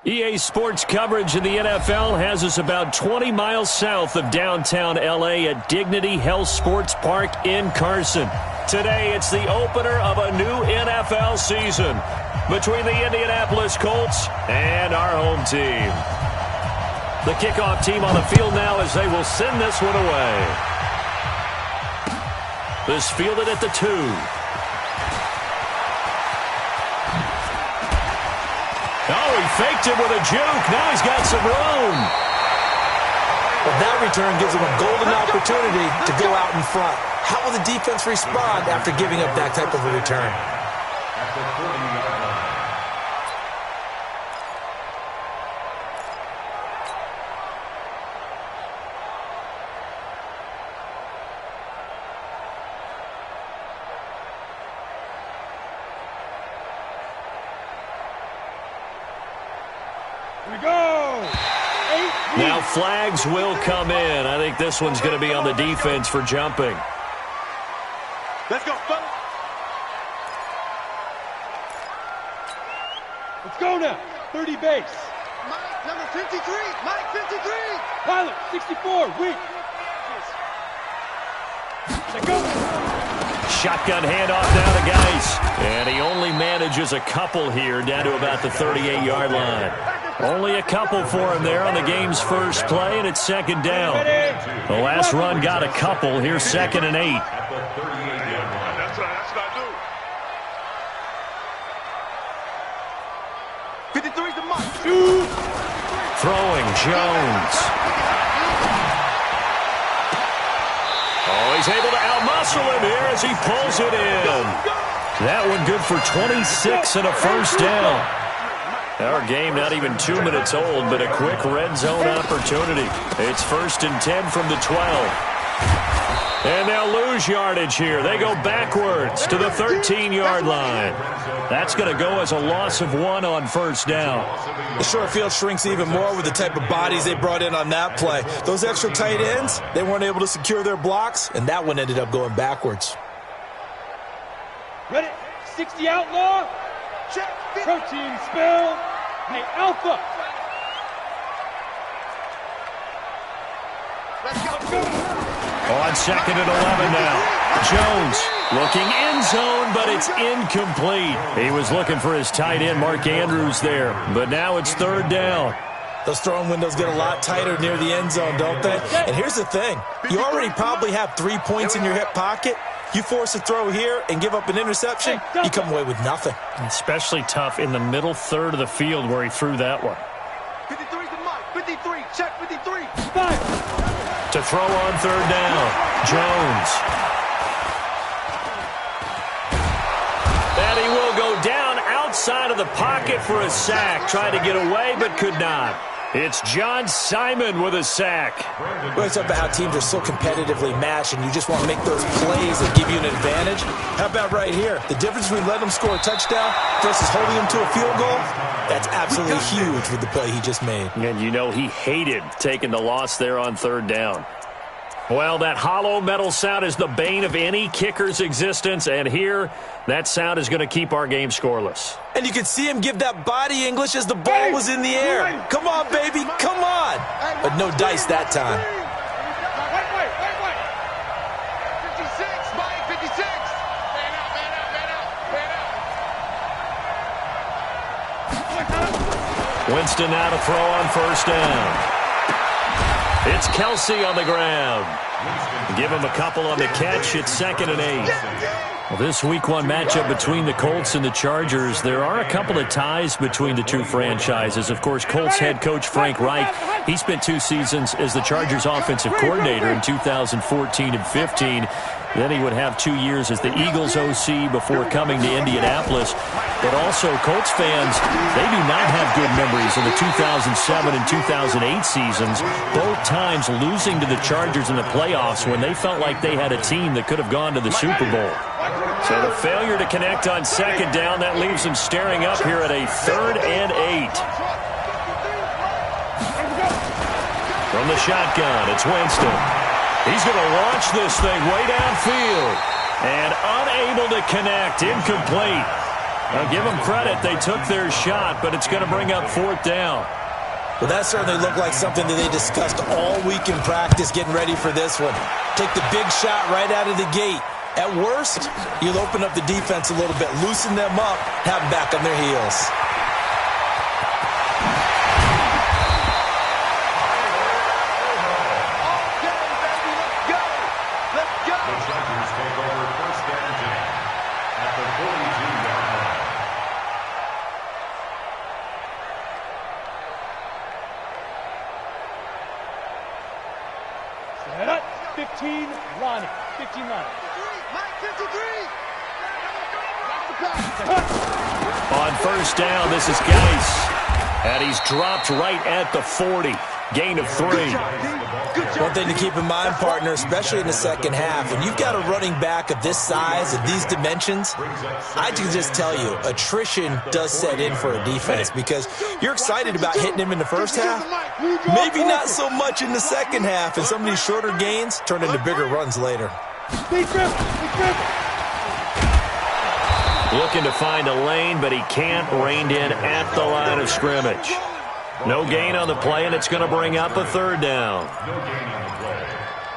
EA Sports coverage of the NFL has us about 20 miles south of downtown L.A. at Dignity Health Sports Park in Carson. Today, it's the opener of a new NFL season between the Indianapolis Colts and our home team. The kickoff team on the field now as they will send this one away. This fielded at the 2. Oh, he faked it with a juke. Now he's got some room. Well, that return gives him a golden opportunity to go out in front. How will the defense respond after giving up that type of a return? Now flags will come in. I think this one's going to be on the defense for jumping. Let's go, fellas. Let's go now. 30 base. Mike, number 53. Mike, 53. Pilot, 64. Weak. Let's go. Shotgun handoff now to Geis. And he only manages a couple here down to about the 38-yard line. Only a couple for him there on the game's first play, and it's second down. The last run got a couple. Here's 2nd and 8. That's what I do. 53's the mark. Throwing, Jones. Oh, he's able to outmuscle him here as he pulls it in. That one good for 26 and a first down. Our game not even 2 minutes old, but a quick red zone opportunity. It's 1st and 10 from the 12. And they'll lose yardage here. They go backwards to the 13-yard line. That's going to go as a loss of 1 on first down. The short field shrinks even more with the type of bodies they brought in on that play. Those extra tight ends, they weren't able to secure their blocks, and that one ended up going backwards. Ready? 60 outlaw. Check. Protein spill. Hey, Alpha. Let's go. On 2nd and 11 now. Jones looking end zone, but it's incomplete. He was looking for his tight end, Mark Andrews, there. But now it's 3rd down. Those throwing windows get a lot tighter near the end zone, don't they? And here's the thing. You already probably have 3 points in your hip pocket. You force a throw here and give up an interception, you come away with nothing. Especially tough in the middle third of the field where he threw that one. 53's the mark. 53. Check 53. 5. To throw on 3rd down, Jones. And he will go down outside of the pocket for a sack. Tried to get away, but could not. It's John Simon with a sack. Well, it's about how teams are so competitively matched, and you just want to make those plays that give you an advantage. How about right here? The difference between letting them score a touchdown versus holding them to a field goal, that's absolutely huge with the play he just made. And you know he hated taking the loss there on 3rd down. Well, that hollow metal sound is the bane of any kicker's existence, and here, that sound is going to keep our game scoreless. And you could see him give that body English as the ball was in the air. Come on, baby, come on. But no dice that time. Wait. 56. Mike, 56. Man out. Winston now to throw on 1st down. It's Kelsey on the ground. Give him a couple on the catch. It's 2nd and 8. Well, this Week 1 matchup between the Colts and the Chargers, there are a couple of ties between the two franchises. Of course, Colts head coach Frank Reich, he spent 2 seasons as the Chargers offensive coordinator in 2014 and 15. Then he would have 2 years as the Eagles OC before coming to Indianapolis. But also, Colts fans, they do not have good memories of the 2007 and 2008 seasons, both times losing to the Chargers in the playoffs when they felt like they had a team that could have gone to the Super Bowl. So the failure to connect on 2nd down, that leaves them staring up here at a 3rd and 8. From the shotgun, it's Winston. He's going to launch this thing way downfield. And unable to connect, incomplete. I'll give them credit. They took their shot, but it's going to bring up 4th down. Well, that certainly looked like something that they discussed all week in practice getting ready for this one. Take the big shot right out of the gate. At worst, you'll open up the defense a little bit, loosen them up, have them back on their heels. Set up. 15, Lonnie. 15, Lonnie. Mike 53. On 1st down, this is Geis. And he's dropped right at the 40. Gain of 3. One thing to keep in mind, partner, especially in the second half, when you've got a running back of this size, of these dimensions, I can just tell you, attrition does set in for a defense because you're excited about hitting him in the first half, maybe not so much in the second half, and some of these shorter gains turn into bigger runs later. Looking to find a lane, but he can't. Reined in at the line of scrimmage. No gain on the play, and it's going to bring up a 3rd down. No gain on the play.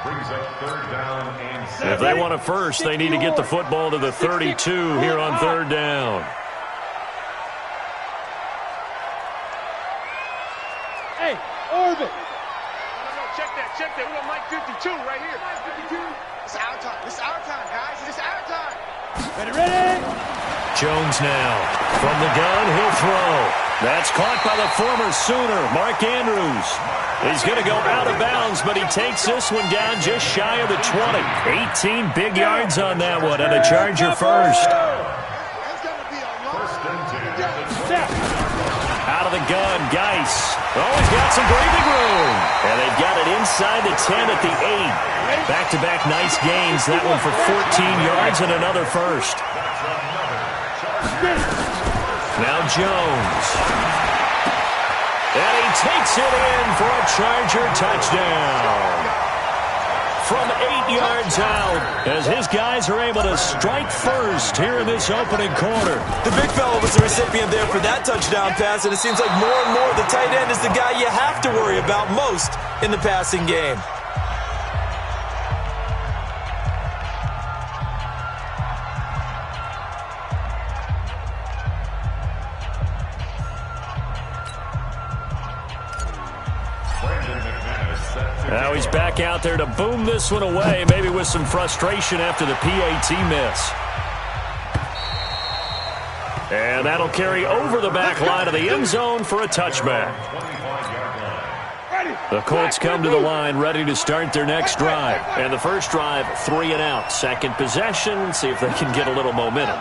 Brings up 3rd down and 7. If they want a first, they need to get the football to the 32 here on 3rd down. Hey, Orbit. No, check that. We got Mike 52 right here. Mike 52. It's our time. It's our time, guys. It's our time. Ready. Jones now. From the gun, he'll throw. That's caught by the former Sooner, Mark Andrews. He's going to go out of bounds, but he takes this one down just shy of the 20. 18 big yards on that one, and a Charger first. Out of the gun, Geis. Oh, he's got some breathing room. And they've got it inside the 10 at the 8. Back-to-back nice gains. That one for 14 yards and another first. Now Jones. And he takes it in for a Charger touchdown. From 8 yards out, as his guys are able to strike first here in this opening quarter. The big fella was the recipient there for that touchdown pass, and it seems like more and more the tight end is the guy you have to worry about most in the passing game. Now he's back out there to boom this one away, maybe with some frustration after the PAT miss. And that'll carry over the back line of the end zone for a touchback. The Colts come to the line ready to start their next drive. And the first drive, 3 and out. Second possession, see if they can get a little momentum.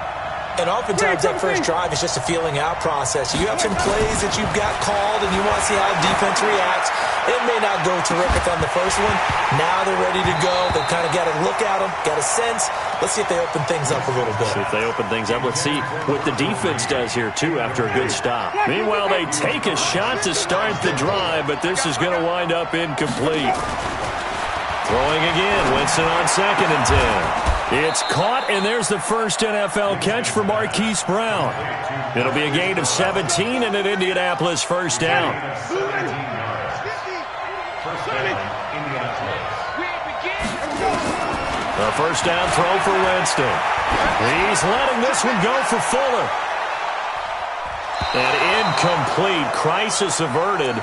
And oftentimes that first drive is just a feeling out process. You have some plays that you've got called and you want to see how the defense reacts. It may not go terrific on the first one. Now they're ready to go. They've kind of got a look at them, got a sense. Let's see if they open things up a little bit. See if they open things up. Let's see what the defense does here, too, after a good stop. Meanwhile, they take a shot to start the drive, but this is going to wind up incomplete. Throwing again, Winston on 2nd and 10. It's caught, and there's the first NFL catch for Marquise Brown. It'll be a gain of 17 and an Indianapolis first down. A first down throw for Winston. He's letting this one go for Fuller. And incomplete. Crisis averted.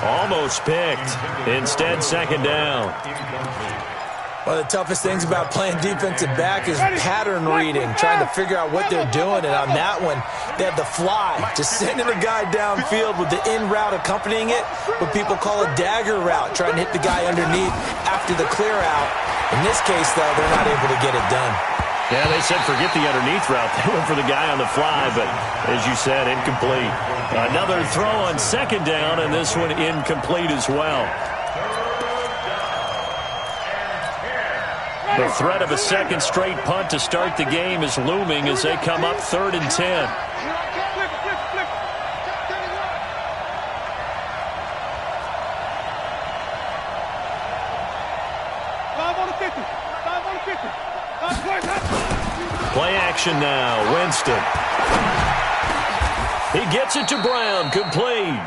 Almost picked. Instead, 2nd down. One of the toughest things about playing defensive back is pattern reading, trying to figure out what they're doing. And on that one, they had the fly, just sending a guy downfield with the in route accompanying it, what people call a dagger route, trying to hit the guy underneath after the clear out. In this case, though, they're not able to get it done. Yeah, they said forget the underneath route. They went for the guy on the fly, but as you said, incomplete. Another throw on 2nd down, and this one incomplete as well. The threat of a second straight punt to start the game is looming as they come up 3rd and 10. Play action now. Winston. He gets it to Brown, complete.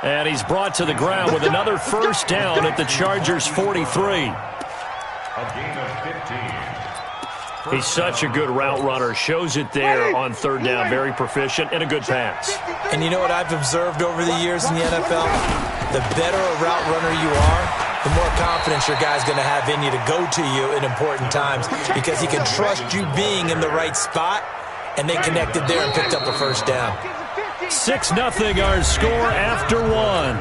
And he's brought to the ground with another first down at the Chargers' 43. A gain of 15. He's such a good route runner. Shows it there on third down. Very proficient and a good pass. And you know what I've observed over the years in the NFL? The better a route runner you are, the more confidence your guy's going to have in you to go to you in important times because he can trust you being in the right spot, and they connected there and picked up a first down. 6-0 our score after one.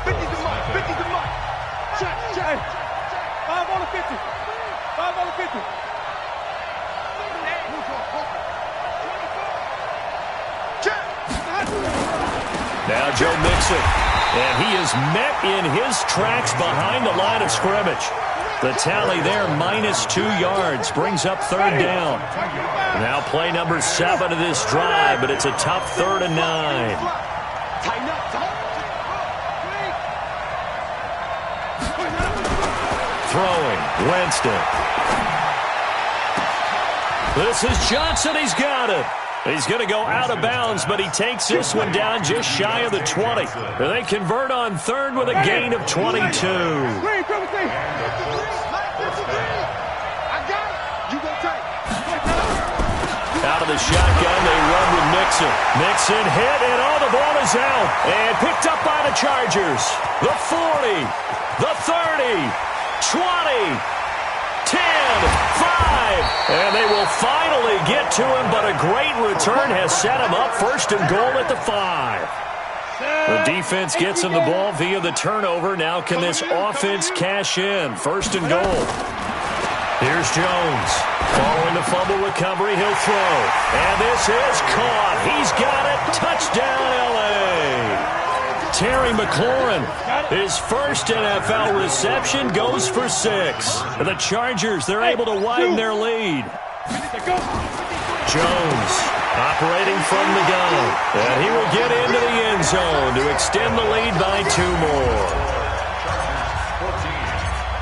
50 to Mike. 50 to Mike. Check. 5 on the 50. 5 on the 50. Now Joe Mixon. And he is met in his tracks behind the line of scrimmage. The tally there, -2 yards, brings up third down. Now play number 7 of this drive, but it's a tough 3rd and 9. Throwing, Winston. This is Johnson, he's got it. He's going to go out of bounds, but he takes this one down just shy of the 20. And they convert on third with a gain of 22. Out of the shotgun, they run with Mixon. Mixon hit, and the ball is out. And picked up by the Chargers. The 40, the 30, 20, 10, 5. And they will finally get to him, but a great return has set him up first and goal at the 5. The defense gets him the ball via the turnover. Now can this offense cash in? First and goal. Here's Jones. Following the fumble recovery, he'll throw. And this is caught. He's got it. Touchdown, L.A. Terry McLaurin, his first NFL reception, goes for 6. The Chargers, they're able to widen their lead. Jones operating from the gun. And he will get into the end zone to extend the lead by 2 more.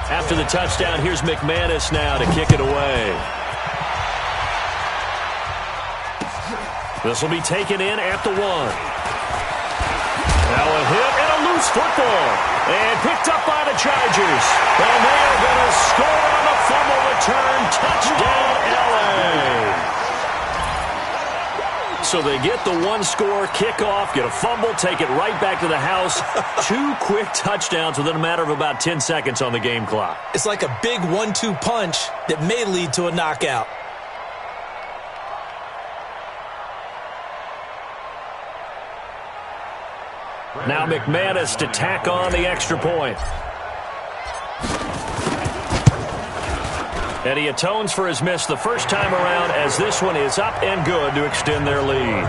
After the touchdown, here's McManus now to kick it away. This will be taken in at the 1. Now a hit and a loose football. And picked up by the Chargers. And they are going to score on the fumble return. Touchdown, L.A. So they get the 1-score kickoff, get a fumble, take it right back to the house. 2 quick touchdowns within a matter of about 10 seconds on the game clock. It's like a big 1-2 punch that may lead to a knockout. Now McManus to tack on the extra point. And he atones for his miss the first time around as this one is up and good to extend their lead.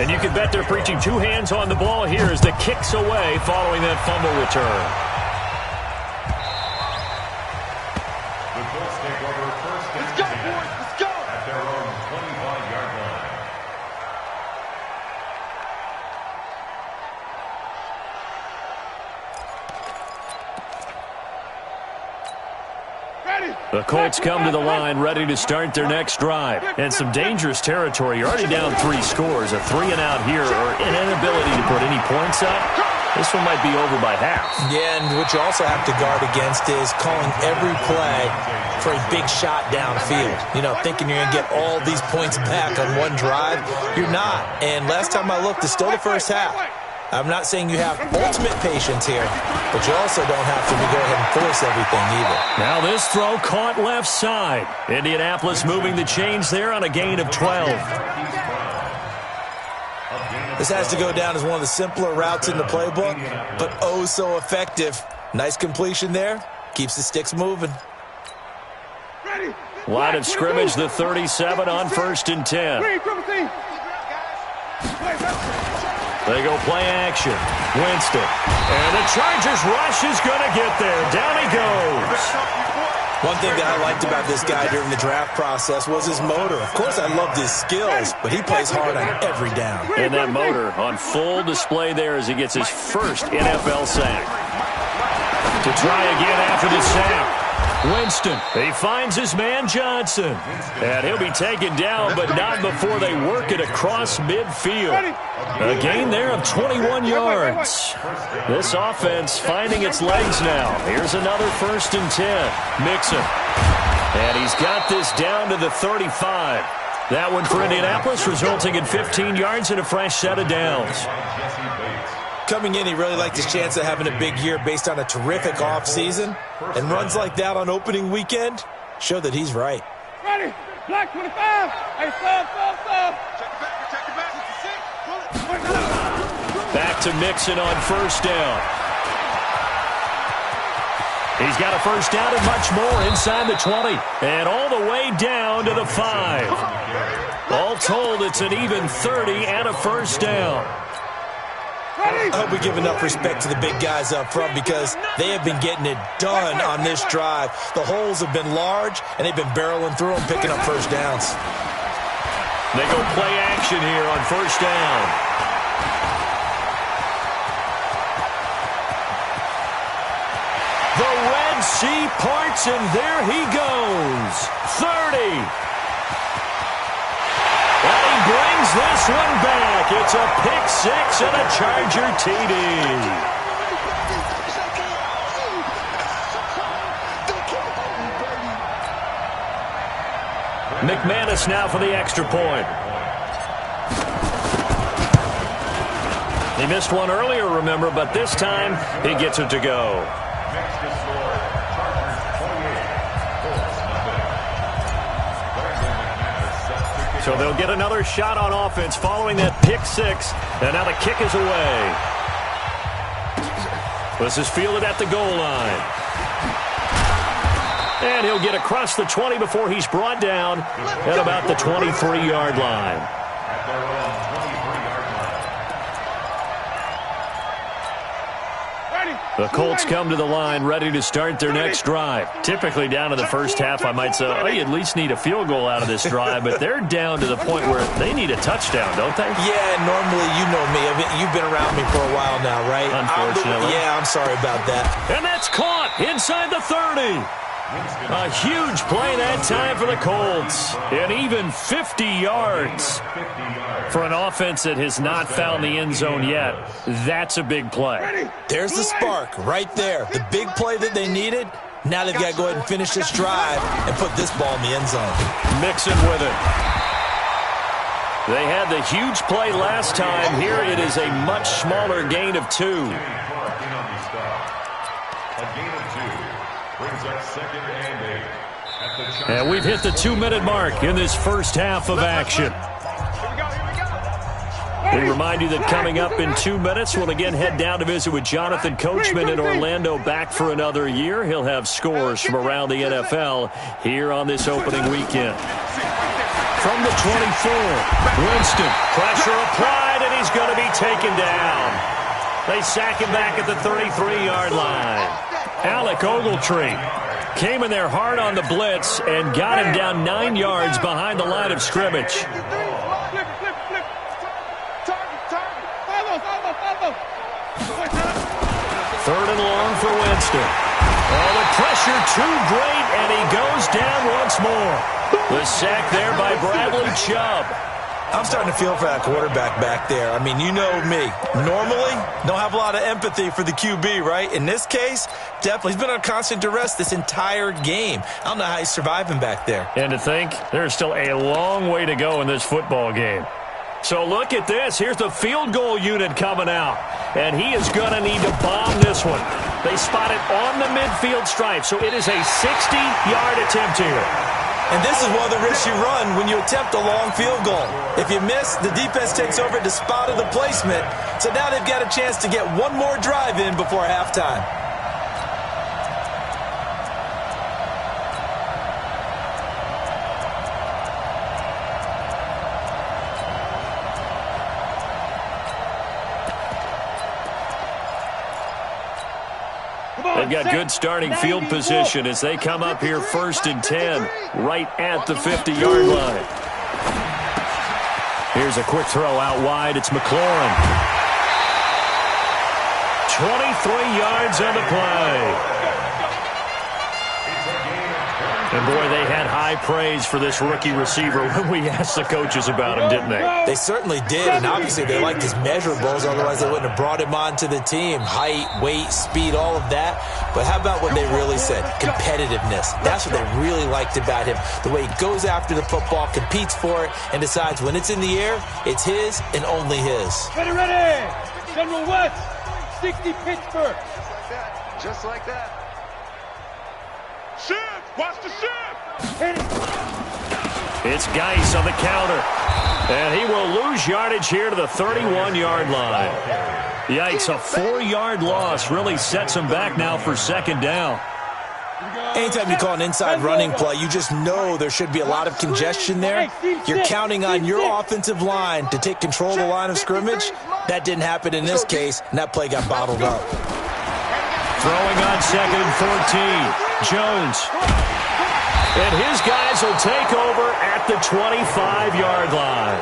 And you can bet they're preaching 2 hands on the ball here as the kick's away following that fumble return. The Colts take over first and 10 at their own 25-yard line. The Colts come to the line ready to start their next drive. And some dangerous territory. You're already down 3 scores. A 3-and-out here or an inability to put any points up. This one might be over by half. Yeah, and what you also have to guard against is calling every play for a big shot downfield. You know, thinking you're going to get all these points back on one drive. You're not. And last time I looked, it's still the first half. I'm not saying you have ultimate patience here, but you also don't have to go ahead and force everything either. Now this throw caught left side. Indianapolis moving the chains there on a gain of 12. This has to go down as one of the simpler routes in the playbook, but oh so effective. Nice completion there. Keeps the sticks moving. Line of scrimmage, the 37 on 1st and 10. They go play action. Winston. And the Chargers rush is going to get there. Down he goes. One thing that I liked about this guy during the draft process was his motor. Of course, I loved his skills, but he plays hard on every down. And that motor on full display there as he gets his first NFL sack. To try again after the sack. Winston, he finds his man Johnson. And he'll be taken down, but not before they work it across midfield. A gain there of 21 yards. This offense finding its legs now. Here's another 1st and 10. Mixon. And he's got this down to the 35. That one for Indianapolis, resulting in 15 yards and a fresh set of downs. Coming in, he really liked his chance of having a big year based on a terrific offseason. And runs like that on opening weekend show that he's right. Ready, black 25. Hey, sub. Check it back. Back to Mixon on 1st down. He's got a 1st down and much more inside the 20. And all the way down to the 5. All told, it's an even 30 and a 1st down. I hope we give enough respect to the big guys up front because they have been getting it done on this drive. The holes have been large, and they've been barreling through them, picking up 1st downs. They go play action here on 1st down. The Red Sea parts, and there he goes. 30. And he brings this one back. It's a pick 6 and a Charger TD. McManus now for the extra point. He missed one earlier, remember, but this time he gets it to go. So they'll get another shot on offense following that pick 6. And now the kick is away. This is fielded at the goal line. And he'll get across the 20 before he's brought down at about the 23-yard line. The Colts come to the line ready to start their next drive. Typically down to the first half, I might say, oh, you at least need a field goal out of this drive, but they're down to the point where they need a touchdown, don't they? Yeah, normally, you know me. I mean, you've been around me for a while now, right? Unfortunately. I'm sorry about that. And that's caught inside the 30. A huge play that time for the Colts. And even 50 yards for an offense that has not found the end zone yet. That's a big play. There's the spark right there. The big play that they needed. Now they've got to go ahead and finish this drive and put this ball in the end zone. Mixon with it. They had the huge play last time. Here it is a much smaller gain of 2. A gain of 2 brings up 2nd and 8. And we've hit the 2-minute mark in this first half of action. We remind you that coming up in 2 minutes, we'll again head down to visit with Jonathan Coachman in Orlando, back for another year. He'll have scores from around the NFL here on this opening weekend. From the 24, Winston, pressure applied, and he's going to be taken down. They sack him back at the 33-yard line. Alec Ogletree came in there hard on the blitz and got him down 9 yards behind the line of scrimmage. 3rd and long for Winston. Oh, the pressure too great, and he goes down once more. The sack there by Bradley Chubb. I'm starting to feel for that quarterback back there. I mean, you know me. Normally, don't have a lot of empathy for the QB, right? In this case, definitely. He's been on constant duress this entire game. I don't know how he's surviving back there. And to think, there's still a long way to go in this football game. So look at this. Here's the field goal unit coming out. And he is going to need to bomb this one. They spot it on the midfield stripe. So it is a 60-yard attempt here. And this is one of the risks you run when you attempt a long field goal. If you miss, the defense takes over at the spot of the placement. So now they've got a chance to get one more drive in before halftime. They've got good starting field position as they come up here 1st and 10, right at the 50-yard line. Here's a quick throw out wide. It's McLaurin. 23 yards on the play. And, boy, they had high praise for this rookie receiver when we asked the coaches about him, didn't they? They certainly did, and obviously they liked his measurables. Otherwise, they wouldn't have brought him onto the team. Height, weight, speed, all of that. But how about what they really said? Competitiveness. That's what they really liked about him. The way he goes after the football, competes for it, and decides when it's in the air, it's his and only his. Ready, ready! General West, 60 Pittsburgh. Just like that. Shift! Watch the shift! It's Geis on the counter. And he will lose yardage here to the 31-yard line. Yikes, a 4-yard loss really sets him back now for 2nd down. Anytime you call an inside running play, you just know there should be a lot of congestion there. You're counting on your offensive line to take control of the line of scrimmage. That didn't happen in this case, and that play got bottled up. Throwing on 2nd and 14. Jones. And his guys will take over at the 25-yard line.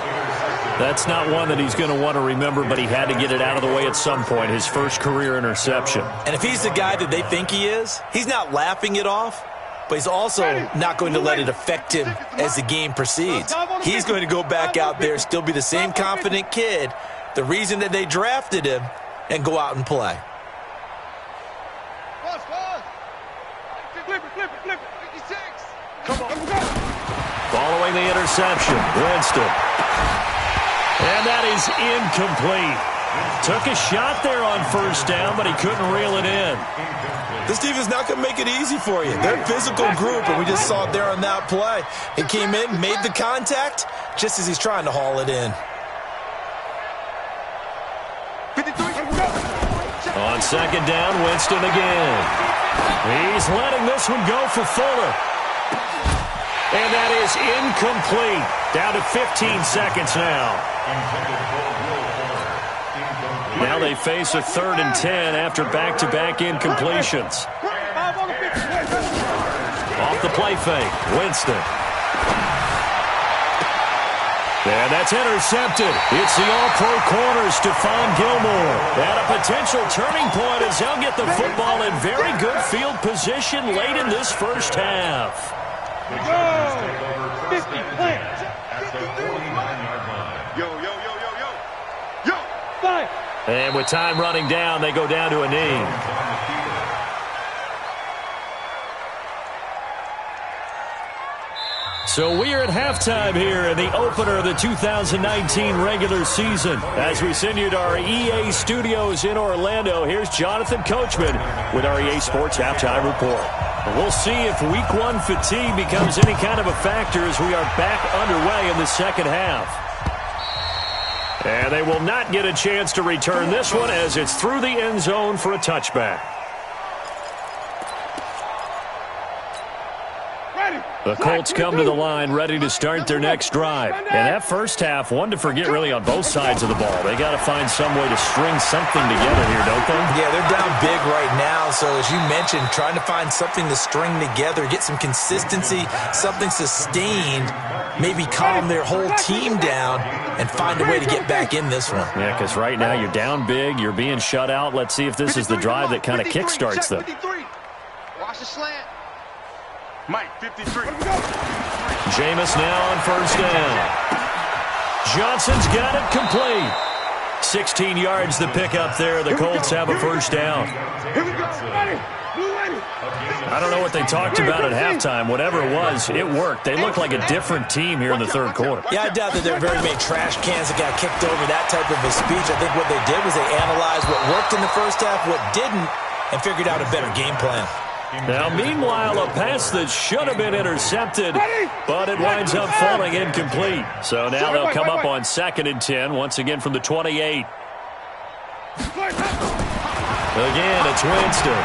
That's not one that he's going to want to remember, but he had to get it out of the way at some point, his first career interception. And if he's the guy that they think he is, he's not laughing it off, but he's also not going to let it affect him as the game proceeds. He's going to go back out there, still be the same confident kid, the reason that they drafted him, and go out and play. Flip it, 56. Come on. Following the interception, Winston. And that is incomplete. Took a shot there on 1st down, but he couldn't reel it in. This defense not going to make it easy for you. They're a physical group, and we just saw it there on that play. He came in, made the contact, just as he's trying to haul it in. 53. On 2nd down, Winston again. He's letting this one go for Fuller. And that is incomplete. Down to 15 seconds now. Now they face a 3rd and 10 after back-to-back incompletions. Off the play fake, Winston. And that's intercepted. It's the all-pro corner, Stephon Gilmore. And a potential turning point as he'll get the football in very good field position late in this first half. Go! 50 plants. At the 49-yard line. Yo. 5. And with time running down, they go down to a knee. So we are at halftime here in the opener of the 2019 regular season. As we send you to our EA studios in Orlando, here's Jonathan Coachman with our EA Sports Halftime Report. We'll see if Week 1 fatigue becomes any kind of a factor as we are back underway in the 2nd half. And they will not get a chance to return this one as it's through the end zone for a touchback. The Colts come to the line ready to start their next drive. And that first half, one to forget really on both sides of the ball. They got to find some way to string something together here, don't they? Yeah, they're down big right now. So as you mentioned, trying to find something to string together, get some consistency, something sustained, maybe calm their whole team down and find a way to get back in this one. Yeah, because right now you're down big, you're being shut out. Let's see if this is the drive that kind of kickstarts them. Watch the slant. Mike, 53. Jameis now on 1st down. Johnson's got it complete. 16 yards the pickup there. The Colts have a 1st down. Here we go. Ready. Blue ready. I don't know what they talked about at halftime. Whatever it was, it worked. They looked like a different team here in the 3rd quarter. Yeah, I doubt that there are very many trash cans that got kicked over, that type of a speech. I think what they did was they analyzed what worked in the first half, what didn't, and figured out a better game plan. Now, meanwhile, a pass that should have been intercepted, but it winds up falling incomplete. So now they'll come up on 2nd and 10, once again from the 28. Again, it's Winston.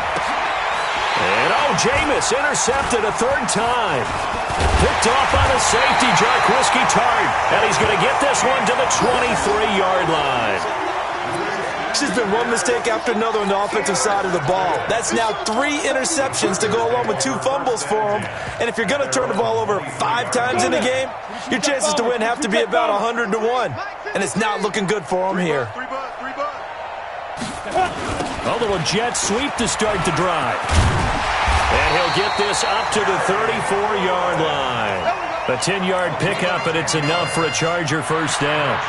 And, Jameis intercepted a 3rd time. Picked off by the safety, Jarquiski Tartt. And he's going to get this one to the 23-yard line. It's just been one mistake after another on the offensive side of the ball. That's now 3 interceptions to go along with 2 fumbles for him. And if you're going to turn the ball over 5 times in the game, your chances to win have to be about 100 to 1. And it's not looking good for him here. A little jet sweep to start the drive. And he'll get this up to the 34-yard line. A 10-yard pickup, and it's enough for a Charger first down.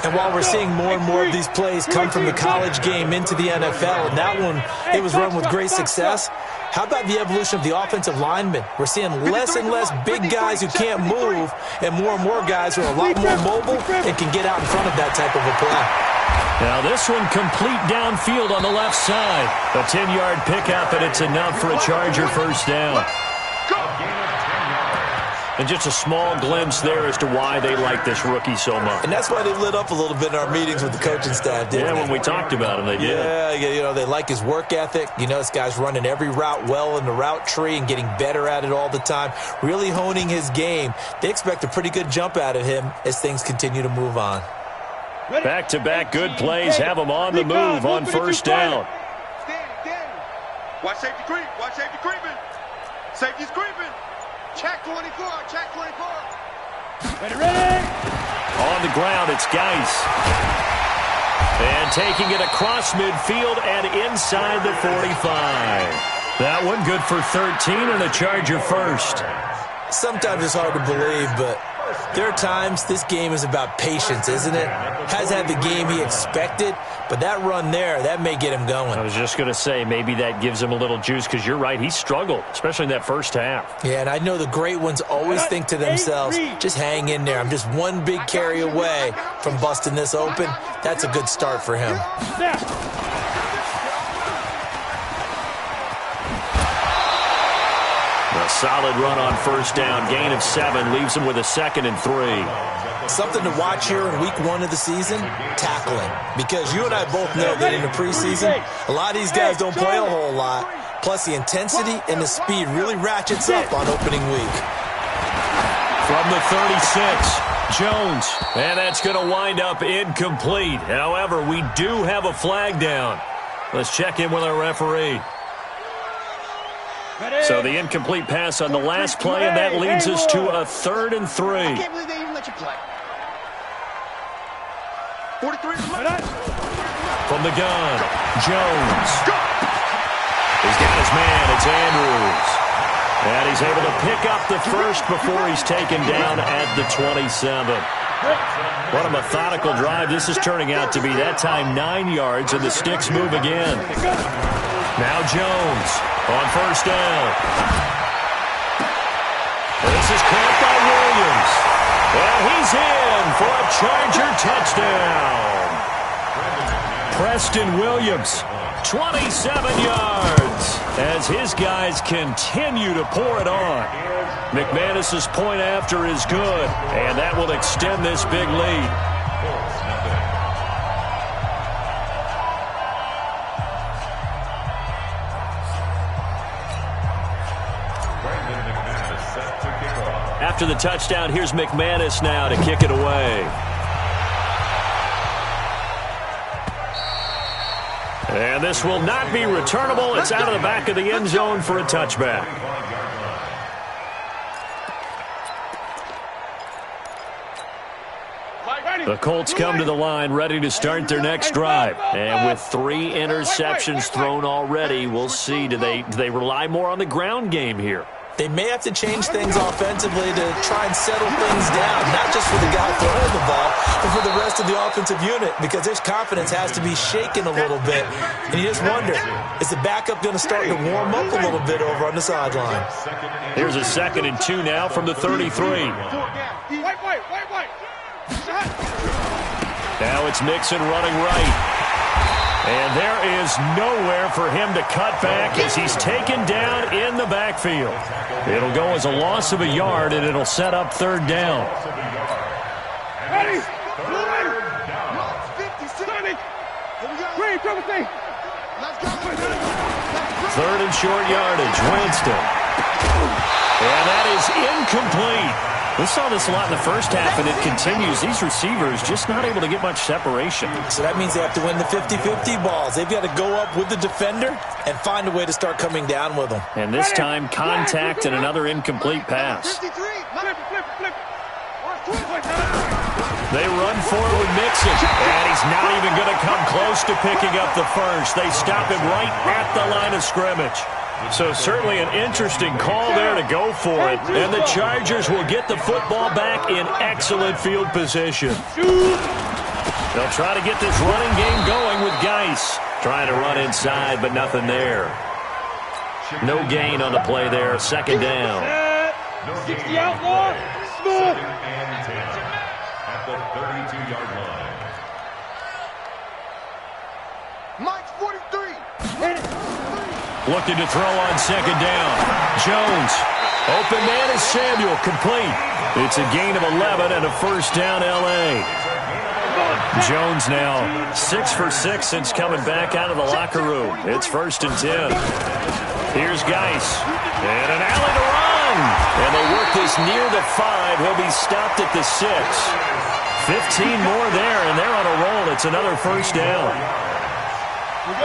And while we're seeing more and more of these plays come from the college game into the NFL, and that one, it was run with great success, how about the evolution of the offensive linemen? We're seeing less and less big guys who can't move and more guys who are a lot more mobile and can get out in front of that type of a play. Now this one complete downfield on the left side. A 10-yard pickup, and it's enough for a Charger first down. And just a small glimpse there as to why they like this rookie so much. And that's why they lit up a little bit in our meetings with the coaching staff, didn't they? Yeah, when we talked about him, they did. Yeah, you know, they like his work ethic. You know, this guy's running every route well in the route tree and getting better at it all the time, really honing his game. They expect a pretty good jump out of him as things continue to move on. Back-to-back good plays have him on the move on first down. Watch safety creep. Watch safety creeping. Safety's creeping. Check 24. Check 24. Ready. On the ground, it's Geis. And taking it across midfield and inside the 45. That one good for 13 and a Charger first. Sometimes it's hard to believe, but there are times this game is about patience, isn't it? Has had the game he expected, but that run there, that may get him going. I was just going to say, maybe that gives him a little juice, because you're right, he struggled, especially in that first half. Yeah, and I know the great ones always think to themselves, just hang in there. I'm just one big carry away from busting this open. That's a good start for him. A solid run on first down. Gain of 7 leaves him with a 2nd and 3. Something to watch here in week 1 of the season, tackling. Because you and I both know that in the preseason, a lot of these guys don't play a whole lot. Plus the intensity and the speed really ratchets up on opening week. From the 36, Jones. And that's going to wind up incomplete. However, we do have a flag down. Let's check in with our referee. So the incomplete pass on the last play, and that leads us to a 3rd and 3. I can't believe they even let you play. 43. From the gun, Jones. He's got his man. It's Andrews. And he's able to pick up the first before he's taken down at the 27. What a methodical drive this is turning out to be. That time 9 yards, and the sticks move again. Now Jones on first down. This is caught by Williams. And he's in for a Charger touchdown. Preston Williams, 27 yards, as his guys continue to pour it on. McManus's point after is good, and that will extend this big lead. After the touchdown, here's McManus now to kick it away. And this will not be returnable. It's out of the back of the end zone for a touchback. The Colts come to the line ready to start their next drive. And with 3 interceptions thrown already, we'll see. Do they rely more on the ground game here? They may have to change things offensively to try and settle things down, not just for the guy throwing the ball, but for the rest of the offensive unit, because his confidence has to be shaken a little bit. And you just wonder, is the backup going to start to warm up a little bit over on the sideline? Here's a 2nd and 2 now from the 33. Now it's Mixon running right. And there is nowhere for him to cut back as he's taken down in the backfield. It'll go as a loss of a yard, and it'll set up 3rd down. Ready. 3rd and short yardage. Winston. And that is incomplete. We saw this a lot in the first half, and it continues. These receivers just not able to get much separation. So that means they have to win the 50-50 balls. They've got to go up with the defender and find a way to start coming down with them. And this time, contact and another incomplete pass. They run forward with Mixon, and he's not even going to come close to picking up the first. They stop him right at the line of scrimmage. So certainly an interesting call there to go for it. And the Chargers will get the football back in excellent field position. They'll try to get this running game going with Geis. Trying to run inside, but nothing there. No gain on the play there. Second down. 60 outlaw. Smooth. Second and 10 at the 32-yard line. Mike's 43. Looking to throw on second down. Jones. Open man is Samuel. Complete. It's a gain of 11 and a first down, L.A. Jones now 6 for 6 since coming back out of the locker room. It's first and 10. Here's Geis. And an alley to run. And they'll work this near the 5. He'll be stopped at the 6. 15 more there, and they're on a roll. It's another first down.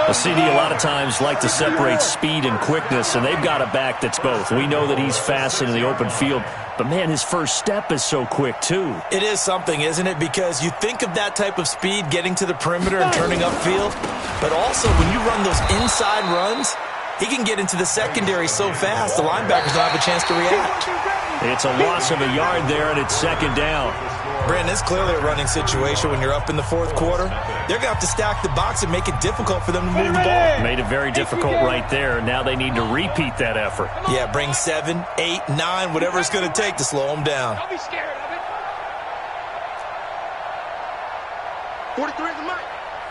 The CD a lot of times like to separate speed and quickness, and they've got a back that's both. We know that he's fast in the open field, but, man, his first step is so quick, too. It is something, isn't it? Because you think of that type of speed getting to the perimeter and turning upfield, but also when you run those inside runs, he can get into the secondary so fast, the linebackers don't have a chance to react. It's a loss of a yard there, and it's second down. Brandon, it's clearly a running situation when you're up in the fourth quarter. They're going to have to stack the box and make it difficult for them to move the ball. Made it very difficult right there. Now they need to repeat that effort. Yeah, bring 7, 8, 9, whatever it's going to take to slow them down. Don't be scared of it. 43 is the mic.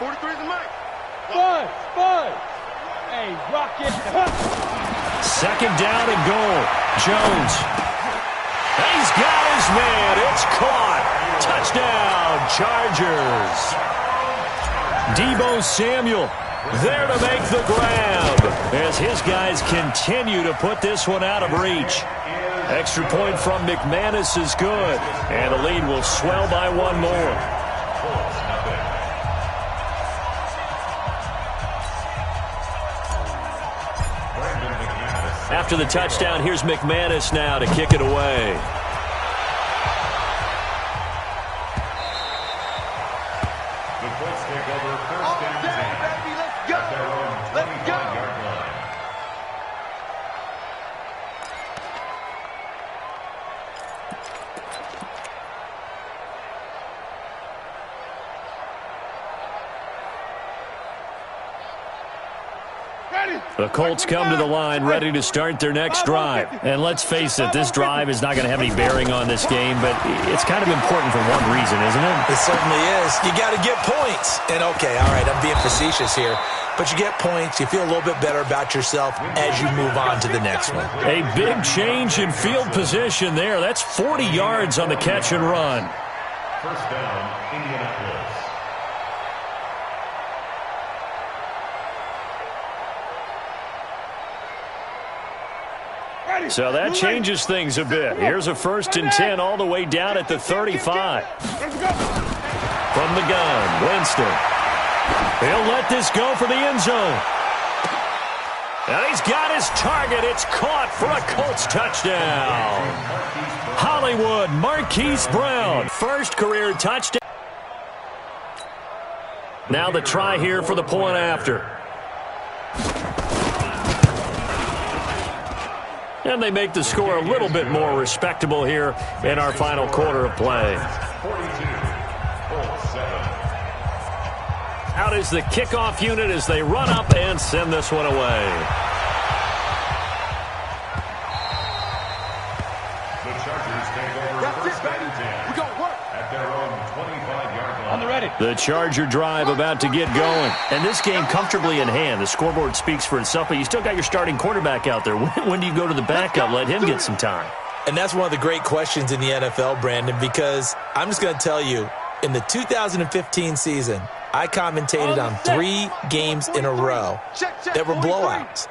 43 is the mic. Buzz. Hey, rock it. Second down and goal. Jones. He's got his man. It's caught. Touchdown, Chargers. Deebo Samuel there to make the grab as his guys continue to put this one out of reach. Extra point from McManus is good, and the lead will swell by one more. After the touchdown, here's McManus now to kick it away. The Colts take over first and 10 at their own 25-yard line. The Colts come to the line ready to start their next drive. And let's face it, this drive is not going to have any bearing on this game, but it's kind of important for one reason, isn't it? It certainly is. You got to get points. And, okay, all right, I'm being facetious here. But you get points, you feel a little bit better about yourself as you move on to the next one. A big change in field position there. That's 40 yards on the catch and run. First down, Indianapolis. So that changes things a bit. Here's a first and 10 all the way down at the 35. From the gun, Winston. He'll let this go for the end zone. And he's got his target. It's caught for a Colts touchdown. Hollywood, Marquise Brown. First career touchdown. Now the try here for the point after. And they make the score a little bit more respectable here in our final quarter of play. 42, Colts 7. Out is the kickoff unit as they run up and send this one away. The Chargers take over first and 10 We gonna work. at their own 25-yard line. On the ready. The Charger drive about to get going. And this game comfortably in hand. The scoreboard speaks for itself, but you still got your starting quarterback out there. When do you go to the backup? Let him get some time. And that's one of the great questions in the NFL, Brandon, because I'm just going to tell you, in the 2015 season, I commentated on 3 games in a row that were blowouts.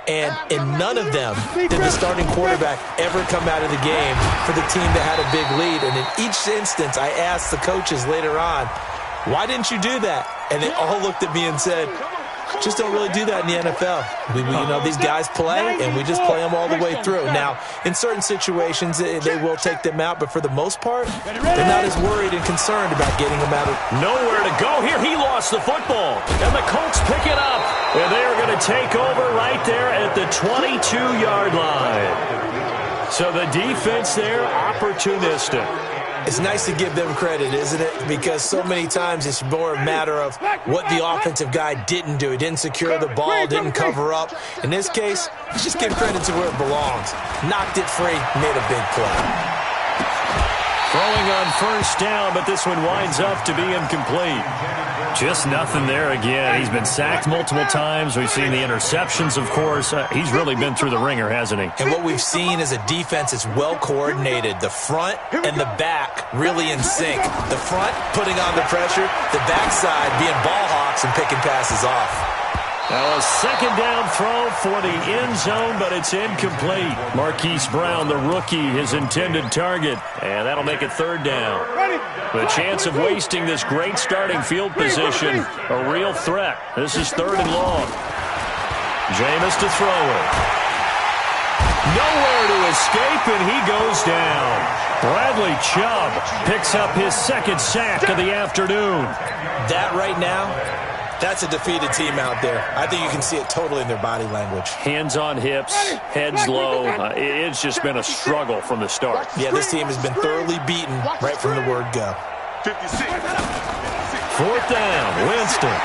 And in none of them did the starting quarterback ever come out of the game for the team that had a big lead. And in each instance, I asked the coaches later on, why didn't you do that? And they all looked at me and said, just don't really do that in the NFL. These guys play, and we just play them all the way through. Now, in certain situations, they will take them out, but for the most part, they're not as worried and concerned about getting them out of. Nowhere to go here. He lost the football, and the Colts pick it up, and they are going to take over right there at the 22-yard line. So the defense there, opportunistic. It's nice to give them credit, isn't it? Because so many times it's more a matter of what the offensive guy didn't do. He didn't secure the ball, didn't cover up. In this case, let's just give credit to where it belongs. Knocked it free, made a big play. Throwing on first down, but this one winds up to be incomplete. Just nothing there again. He's been sacked multiple times. We've seen the interceptions, of course. He's really been through the ringer, hasn't he? And what we've seen is a defense that's well coordinated. The front and the back really in sync. The front putting on the pressure, the backside being ball hawks and picking passes off. Now a second down throw for the end zone, but it's incomplete. Marquise Brown, the rookie, his intended target. And that'll make it third down. The chance of wasting this great starting field position, a real threat. This is third and long. Jameis to throw it. Nowhere to escape, and he goes down. Bradley Chubb picks up his second sack of the afternoon. That right now, that's a defeated team out there. I think you can see it totally in their body language. Hands on hips, heads low. It's just been a struggle from the start. Yeah, this team has been thoroughly beaten right from the word go. 56. Fourth down, Winston.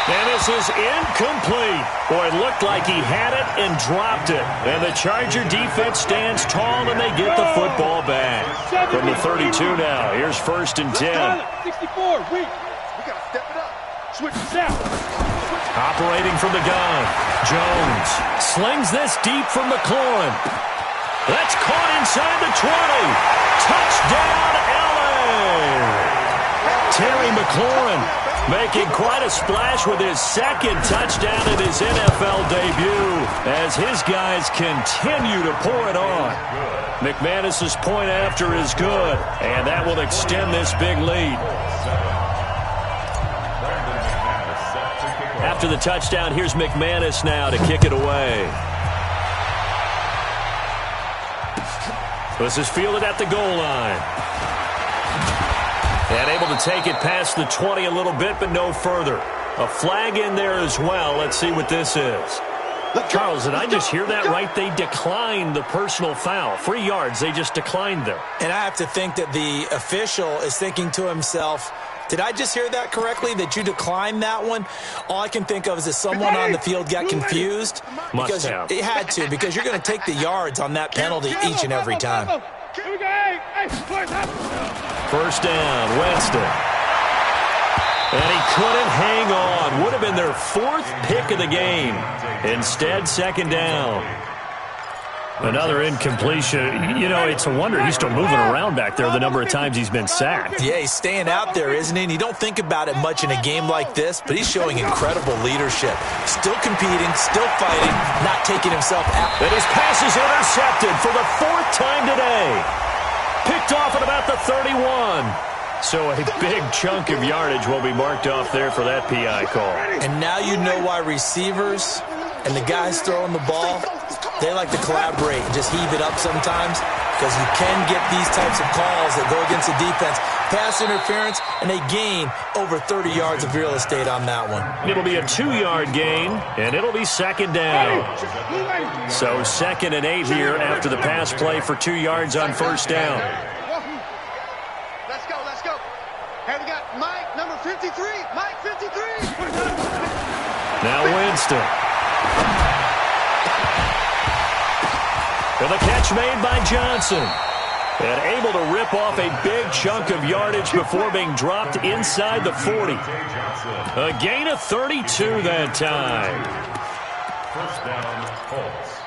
And this is incomplete. Boy, it looked like he had it and dropped it. And the Charger defense stands tall, and they get the football back. From the 32 now, here's first and 10. 64, we got to step it up. Switch it down. Operating from the gun. Jones slings this deep from McLaurin. That's caught inside the 20. Touchdown, LA! Terry McLaurin making quite a splash with his second touchdown in his NFL debut as his guys continue to pour it on. McManus's point after is good, and that will extend this big lead. After the touchdown, here's McManus now to kick it away. This is fielded at the goal line. And able to take it past the 20 a little bit, but no further. A flag in there as well. Let's see what this is. Charles, did I just hear that right? They declined the personal foul. 3 yards, they just declined there. And I have to think that the official is thinking to himself, did I just hear that correctly, that you declined that one? All I can think of is that someone on the field got confused. Must have. It had to, because you're going to take the yards on that penalty each and every time. First down, Winston. And he couldn't hang on. Would have been their 4th pick of the game. Instead, second down. Another incompletion. You know, it's a wonder he's still moving around back there the number of times he's been sacked. Yeah, he's staying out there, isn't he? And you don't think about it much in a game like this, but he's showing incredible leadership. Still competing, still fighting, not taking himself out. And his pass is intercepted for the 4th time today. Picked off at about the 31. So a big chunk of yardage will be marked off there for that PI call. And now you know why receivers and the guys throwing the ball, they like to collaborate and just heave it up sometimes, because you can get these types of calls that go against the defense. Pass interference, and they gain over 30 yards of real estate on that one. It'll be a 2-yard gain, and it'll be second down. So 2nd and 8 here after the pass play for 2 yards on first down. Let's go, let's go. Hey, we got Mike, number 53. Mike, 53. Now Winston. And the catch made by Johnson. And able to rip off a big chunk of yardage before being dropped inside the 40. A gain of 32 that time. First down, Colts.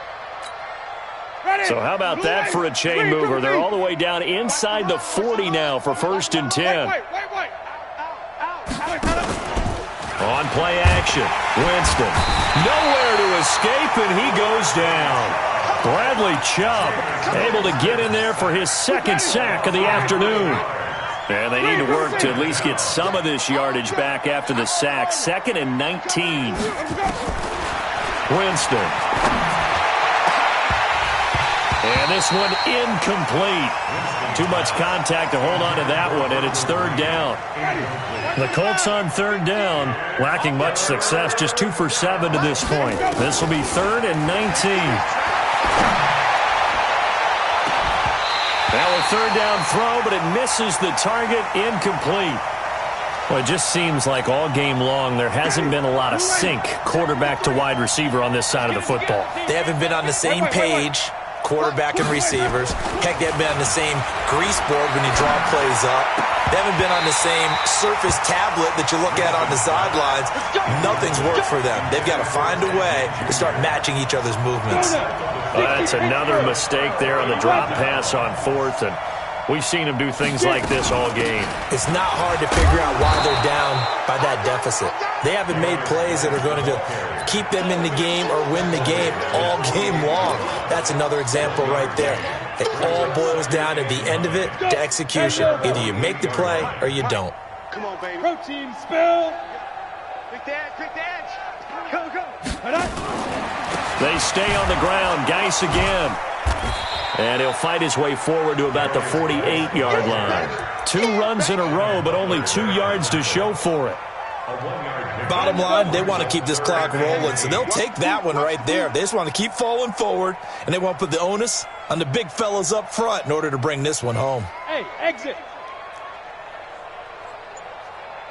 So how about that for a chain mover? They're all the way down inside the 40 now for first and 10. On play action, Winston. Nowhere to escape, and he goes down. Bradley Chubb able to get in there for his second sack of the afternoon. And they need to work to at least get some of this yardage back after the sack. 2nd and 19. Winston. And this one incomplete. Too much contact to hold on to that one, and it's 3rd down. The Colts on 3rd down, lacking much success, just 2 for 7 to this point. This will be 3rd and 19. Now a 3rd down throw, but it misses the target, incomplete. Well, it just seems like all game long there hasn't been a lot of sync quarterback to wide receiver on this side of the football. They haven't been on the same page, quarterback and receivers. Heck, they haven't been on the same grease board when you draw plays up. They haven't been on the same surface tablet that you look at on the sidelines. Nothing's worked for them. They've got to find a way to start matching each other's movements. That's another mistake there on the drop pass on 4th, and we've seen them do things like this all game. It's not hard to figure out why they're down by that deficit. They haven't made plays that are going to keep them in the game or win the game all game long. That's another example right there. It all boils down at the end of it to execution. Either you make the play or you don't. Come on, baby. Protein spill. Quick dance. Go. They stay on the ground. Geis again. And he'll fight his way forward to about the 48-yard line. 2 runs in a row, but only 2 yards to show for it. Bottom line, they want to keep this clock rolling, so they'll take that one right there. They just want to keep falling forward, and they want to put the onus on the big fellas up front in order to bring this one home. Hey, exit.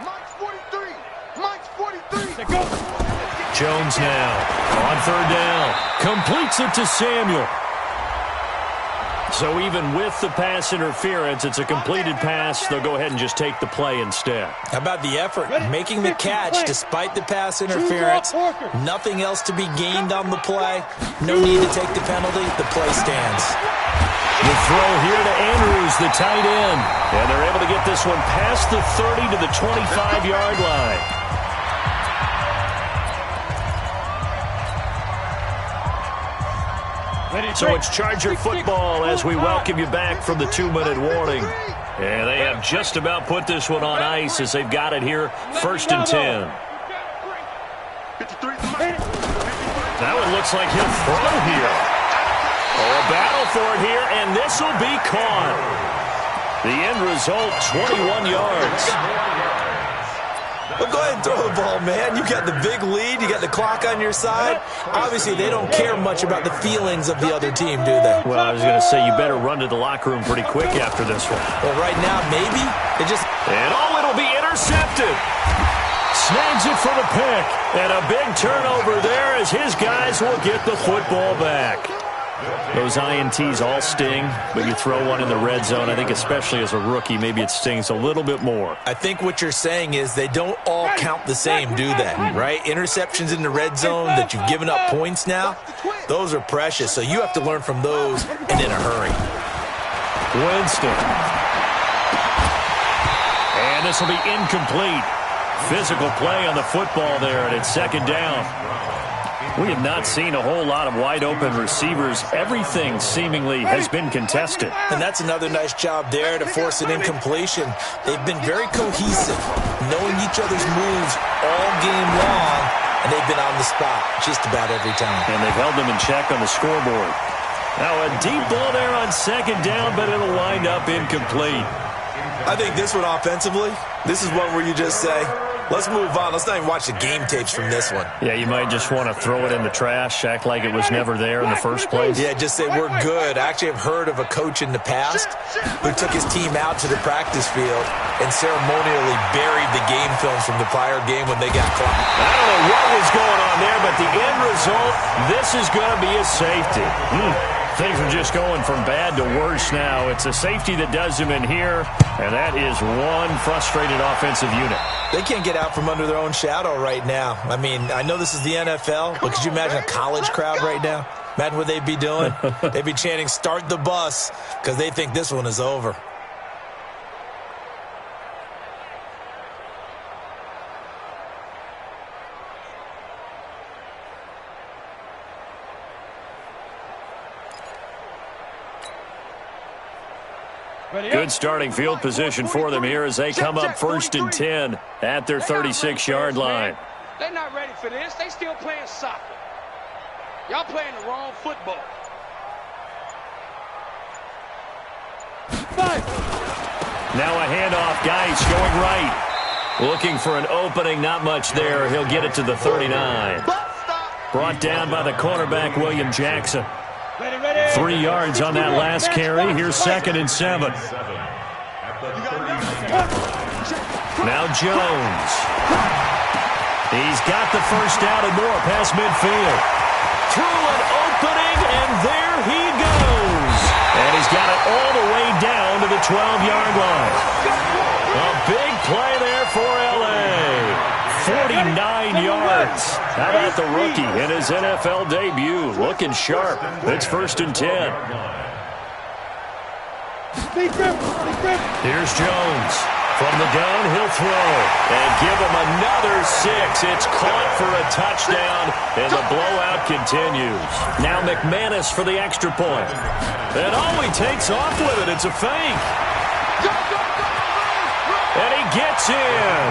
Mike's 43. Mike's 43. Go. Jones now on 3rd down. Completes it to Samuel. So even with the pass interference, it's a completed pass. They'll go ahead and just take the play instead. How about the effort? Making the catch despite the pass interference. Nothing else to be gained on the play. No need to take the penalty. The play stands. The throw here to Andrews, the tight end. And they're able to get this one past the 30 to the 25-yard line. So it's Charger football as we welcome you back from the 2-minute warning. And they have just about put this one on ice as they've got it here, 1st and 10. Now it looks like he'll throw here. Oh, a battle for it here, and this will be caught. The end result, 21 yards. Well, go ahead and throw the ball, man. You got the big lead. You got the clock on your side. Obviously, they don't care much about the feelings of the other team, do they? Well, I was going to say, you better run to the locker room pretty quick after this one. Well, right now, maybe. And it'll be intercepted. Snags it for the pick. And a big turnover there as his guys will get the football back. Those INTs all sting, but you throw one in the red zone, I think especially as a rookie, maybe it stings a little bit more. I think what you're saying is they don't all count the same, do they? Right? Interceptions in the red zone that you've given up points now, those are precious. So you have to learn from those and in a hurry. Winston. And this will be incomplete. Physical play on the football there, and it's 2nd down. We have not seen a whole lot of wide-open receivers. Everything seemingly has been contested. And that's another nice job there to force an incompletion. They've been very cohesive, knowing each other's moves all game long, and they've been on the spot just about every time. And they've held them in check on the scoreboard. Now a deep ball there on 2nd down, but it'll wind up incomplete. I think this one offensively, this is one where you just say, let's move on. Let's not even watch the game tapes from this one. Yeah, you might just want to throw it in the trash, act like it was never there in the first place. Yeah, just say we're good. I actually have heard of a coach in the past who took his team out to the practice field and ceremonially buried the game films from the prior game when they got clocked. I don't know what was going on there, but the end result, this is going to be a safety. Things are just going from bad to worse now. It's a safety that does them in here, and that is one frustrated offensive unit. They can't get out from under their own shadow right now. I mean, I know this is the NFL, but could you imagine a college crowd right now? Imagine what they'd be doing. They'd be chanting, "Start the bus," because they think this one is over. Good starting field position for them here as they come up 1st and 10 at their 36-yard line. They're not ready for this. They still playing soccer. Y'all playing the wrong football. Now a handoff. Geis going right. Looking for an opening. Not much there. He'll get it to the 39. Brought down by the cornerback, William Jackson. 3 yards on that last carry. Here's 2nd and 7. Now Jones. He's got the first down and more past midfield. Through an opening, and there he goes. And he's got it all the way down to the 12-yard line. A big play there for L.A. 49 yards. How about the rookie in his NFL debut? Looking sharp. It's 1st and 10. Here's Jones. From the gun, he'll throw. And give him another 6. It's caught for a touchdown, and the blowout continues. Now McManus for the extra point. And he takes off with it. It's a fake. And he gets in.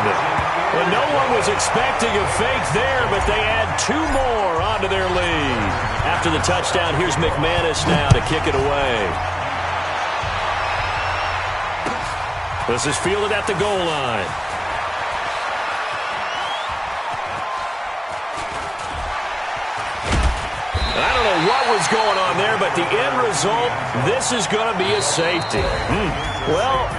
Well, no one was expecting a fake there, but they add 2 more onto their lead. After the touchdown, here's McManus now to kick it away. This is fielded at the goal line. I don't know what was going on there, but the end result, this is going to be a safety. Well,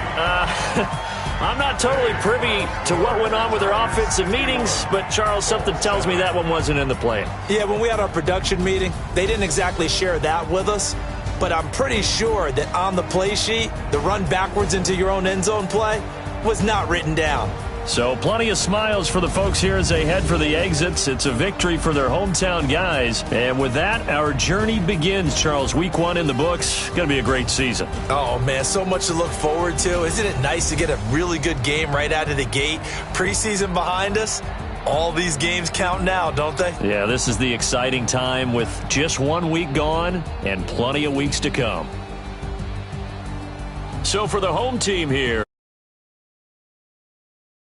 I'm not totally privy to what went on with their offensive meetings, but, Charles, something tells me that one wasn't in the plan. Yeah, when we had our production meeting, they didn't exactly share that with us, but I'm pretty sure that on the play sheet, the run backwards into your own end zone play was not written down. So plenty of smiles for the folks here as they head for the exits. It's a victory for their hometown guys. And with that, our journey begins, Charles. Week 1 in the books. Going to be a great season. Oh, man, so much to look forward to. Isn't it nice to get a really good game right out of the gate? Preseason behind us. All these games count now, don't they? Yeah, this is the exciting time with just 1 week gone and plenty of weeks to come. So for the home team here,